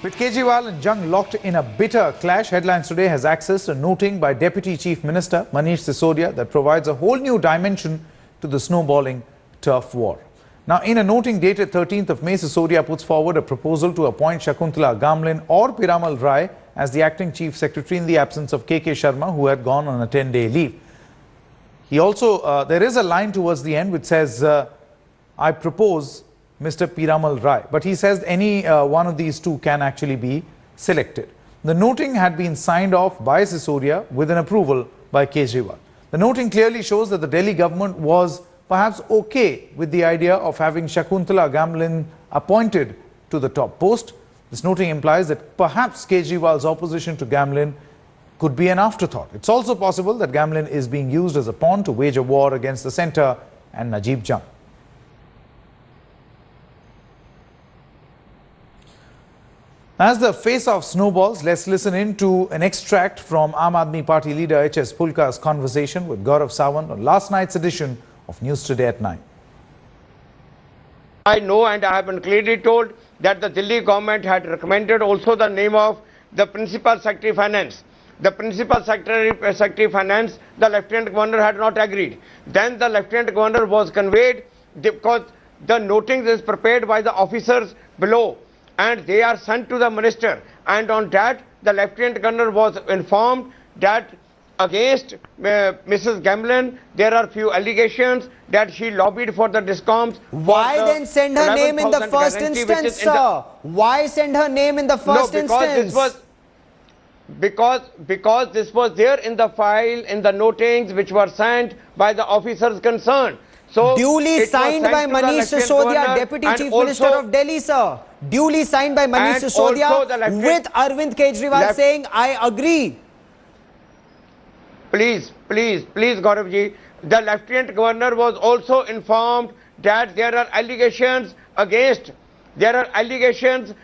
With Kejriwal and Jung locked in a bitter clash, Headlines Today has accessed a noting by Deputy Chief Minister Manish Sisodia that provides a whole new dimension to the snowballing turf war. Now, in a noting dated 13th of May, Sisodia puts forward a proposal to appoint Shakuntala Gamlin or Parimal Rai as the acting Chief Secretary in the absence of KK Sharma, who had gone on a 10-day leave. He also, there is a line towards the end which says, I propose Mr. Parimal Rai. But he says any one of these two can actually be selected. The noting had been signed off by Sisodia with an approval by Kejriwal. The noting clearly shows that the Delhi government was perhaps okay with the idea of having Shakuntala Gamlin appointed to the top post. This noting implies that perhaps Kejriwal's opposition to Gamlin could be an afterthought. It's also possible that Gamlin is being used as a pawn to wage a war against the centre and Najib Jung. As the face-off snowballs, let's listen in to an extract from Aam Aadmi Party leader H.S. Pulka's conversation with Gaurav Sawant on last night's edition of News Today at 9. I know, and I have been clearly told that the Delhi government had recommended also the name of the Principal Secretary Finance. The Principal Secretary Finance, the Lieutenant Governor had not agreed. Then the Lieutenant Governor was conveyed because the notings is prepared by the officers below, and they are sent to the minister, and on that the Lieutenant Governor was informed that against Mrs. Gamlin there are few allegations that she lobbied for the discoms. Why then send her name in the first instance, sir? Why send her name in the first instance? Because this was there in the file, in the notings which were sent by the officers concerned. So duly signed by Manish Sisodia, Deputy Chief Minister of Delhi, sir. Duly signed by Manish Sisodia with Arvind Kejriwal saying, I agree. Please, Gaurav ji. The Lieutenant Governor was also informed that there are allegations against Mrs.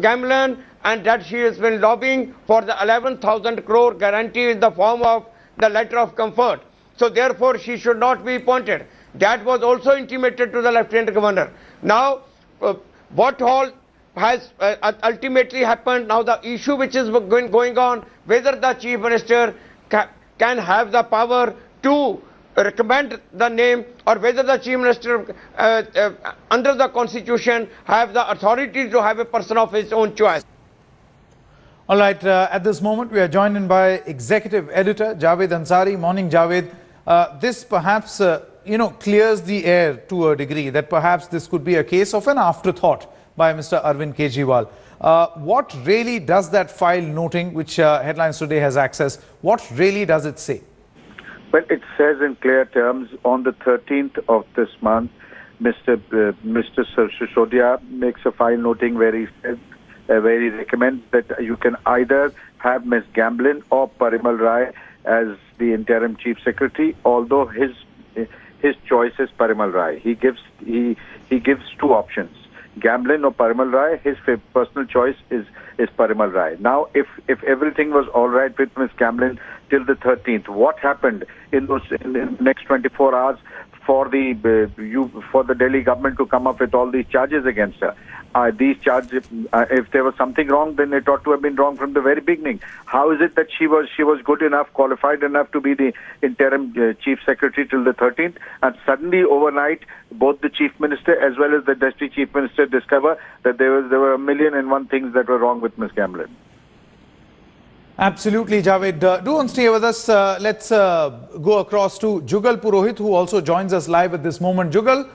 Gamlin, and that she has been lobbying for the 11,000 crore guarantee in the form of the letter of comfort. So therefore she should not be appointed. That was also intimated to the Lieutenant Governor. Now, what all has ultimately happened, now the issue which is going on, whether the Chief Minister can have the power to recommend the name, or whether the Chief Minister under the Constitution have the authority to have a person of his own choice. All right, at this moment we are joined in by Executive Editor Javed Ansari. Morning, Javed. This perhaps, clears the air to a degree that perhaps this could be a case of an afterthought by Mr. Arvind Kejriwal. What really does that file noting, which Headlines Today has access, what really does it say? Well, it says in clear terms, on the 13th of this month, Mr. Sisodia makes a file noting where he says, where he recommends that you can either have Ms. Gamlin or Parimal Rai as the interim Chief Secretary, although his choice is Parimal Rai. He gives two options, Gamlin or Parimal Rai. His personal choice is Parimal Rai. Now, if everything was all right with Ms. Gamlin till the 13th, what happened in the next 24 hours for the Delhi government to come up with all these charges against her? These charges, if there was something wrong, then it ought to have been wrong from the very beginning. How is it that she was good enough, qualified enough to be the interim Chief Secretary till the 13th, and suddenly overnight both the Chief Minister as well as the Deputy Chief Minister discover that there were a million and one things that were wrong with Ms. Gamlin? Absolutely, Javed. Do on stay with us. Let's go across to Jugal Purohit, who also joins us live at this moment. Jugal,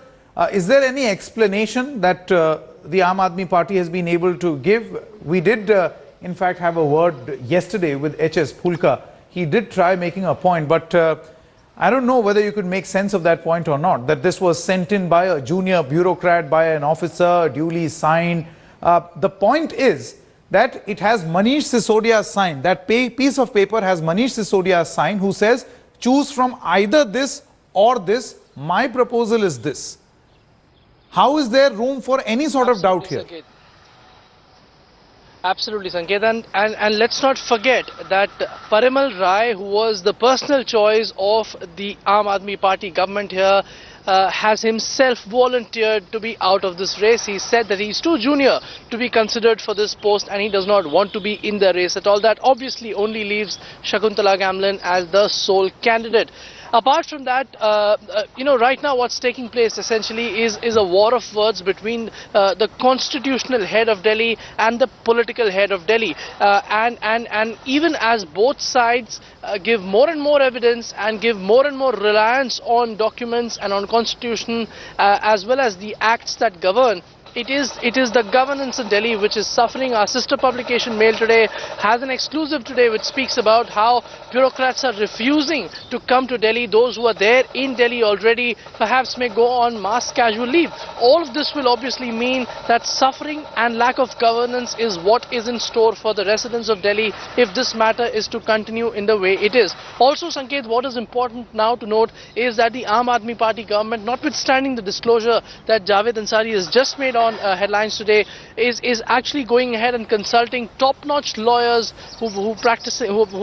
is there any explanation that the Aam Aadmi Party has been able to give? We did, in fact, have a word yesterday with H.S. Pulka. He did try making a point, but I don't know whether you could make sense of that point or not, that this was sent in by a junior bureaucrat, by an officer, duly signed. The point is that it has Manish Sisodia's sign. That piece of paper has Manish Sisodia's sign, who says, choose from either this or this. My proposal is this. How is there room for any sort of doubt here? Sanket. Absolutely, Sanket. And let's not forget that Parimal Rai, who was the personal choice of the Aam Aadmi Party government here, has himself volunteered to be out of this race. He said that he's too junior to be considered for this post and he does not want to be in the race at all. That obviously only leaves Shakuntala Gamlin as the sole candidate. Apart from that, right now what's taking place essentially is a war of words between the constitutional head of Delhi and the political head of Delhi. And even as both sides give more and more evidence and give more and more reliance on documents and on constitution as well as the acts that govern, it is the governance in Delhi which is suffering. Our sister publication Mail Today has an exclusive today which speaks about how bureaucrats are refusing to come to Delhi. Those who are there in Delhi already perhaps may go on mass casual leave. All of this will obviously mean that suffering and lack of governance is what is in store for the residents of Delhi if this matter is to continue in the way it is. Also, Sanket, what is important now to note is that the Aam Aadmi Party government, notwithstanding the disclosure that Javed Ansari has just made on headlines today, is actually going ahead and consulting top-notch lawyers who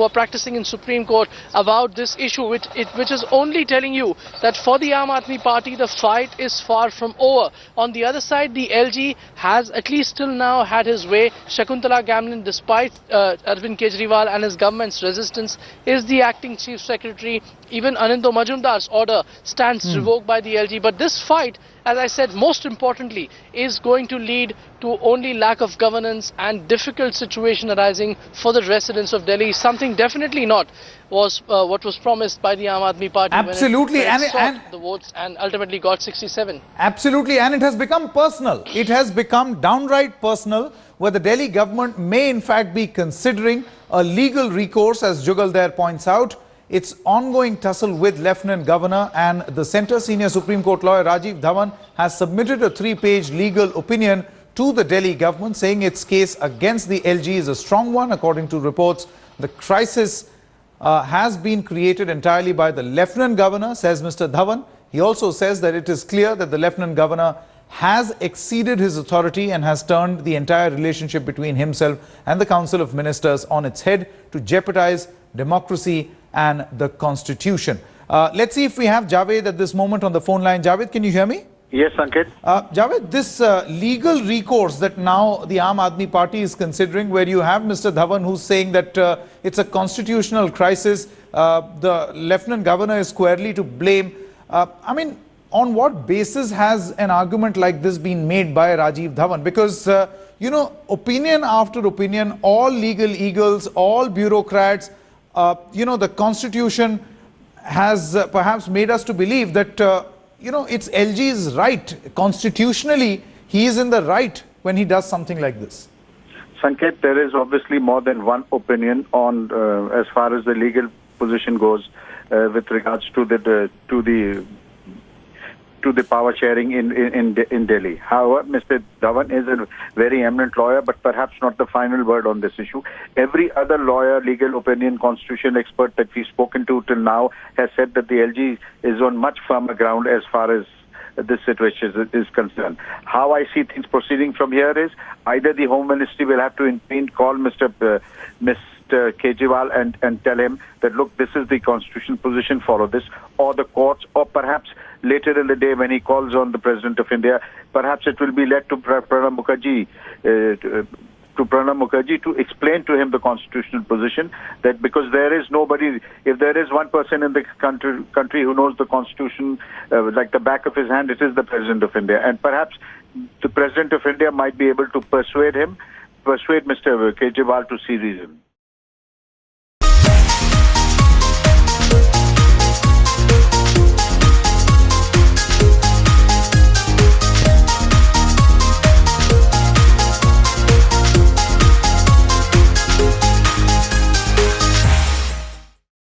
are practicing in Supreme Court about this issue, which is only telling you that for the Aam Aadmi Party the fight is far from over. On the other side, the LG has at least till now had his way. Shakuntala Gamlin, despite Arvind Kejriwal and his government's resistance, is the acting chief secretary. Even Anando Majumdar's order stands revoked by the LG. But this fight, as I said, most importantly, is going to lead to only lack of governance and difficult situation arising for the residents of Delhi. Something definitely not was what was promised by the Aam Aadmi Party. Absolutely, when it sought the votes and ultimately got 67. Absolutely, and it has become personal. It has become downright personal, where the Delhi government may in fact be considering a legal recourse, as Jugal there points out. Its ongoing tussle with Lieutenant Governor and the Centre Senior Supreme Court lawyer Rajiv Dhawan has submitted a 3-page legal opinion to the Delhi government, saying its case against the LG is a strong one. According to reports, the crisis has been created entirely by the Lieutenant Governor, says Mr. Dhawan. He also says that it is clear that the Lieutenant Governor has exceeded his authority and has turned the entire relationship between himself and the Council of Ministers on its head to jeopardize democracy and the Constitution. Let's see if we have Javed at this moment on the phone line. Javed, can you hear me? Yes, Sanket. Javed, this legal recourse that now the Aam Aadmi Party is considering, where you have Mr. Dhawan who's saying that it's a constitutional crisis, the Lieutenant Governor is squarely to blame. I mean, on what basis has an argument like this been made by Rajiv Dhawan? Because, opinion after opinion, all legal eagles, all bureaucrats, the Constitution has perhaps made us to believe that, it's LG's right. Constitutionally, he is in the right when he does something like this. Sanket, there is obviously more than one opinion on as far as the legal position goes with regards to the power sharing in Delhi. However, Mr. Dhawan is a very eminent lawyer, but perhaps not the final word on this issue. Every other lawyer, legal opinion, constitutional expert that we've spoken to till now has said that the LG is on much firmer ground as far as this situation is concerned. How I see things proceeding from here is either the Home Ministry will have to intervene, call Mr. Kejriwal and tell him that, look, this is the constitutional position, follow this, or the courts, or perhaps later in the day when he calls on the President of India, perhaps it will be led to Pranab Mukherjee to explain to him the constitutional position, that because there is nobody, if there is one person in the country who knows the constitution like the back of his hand, it is the President of India. And perhaps the President of India might be able to persuade Mr. Kejriwal to see reason.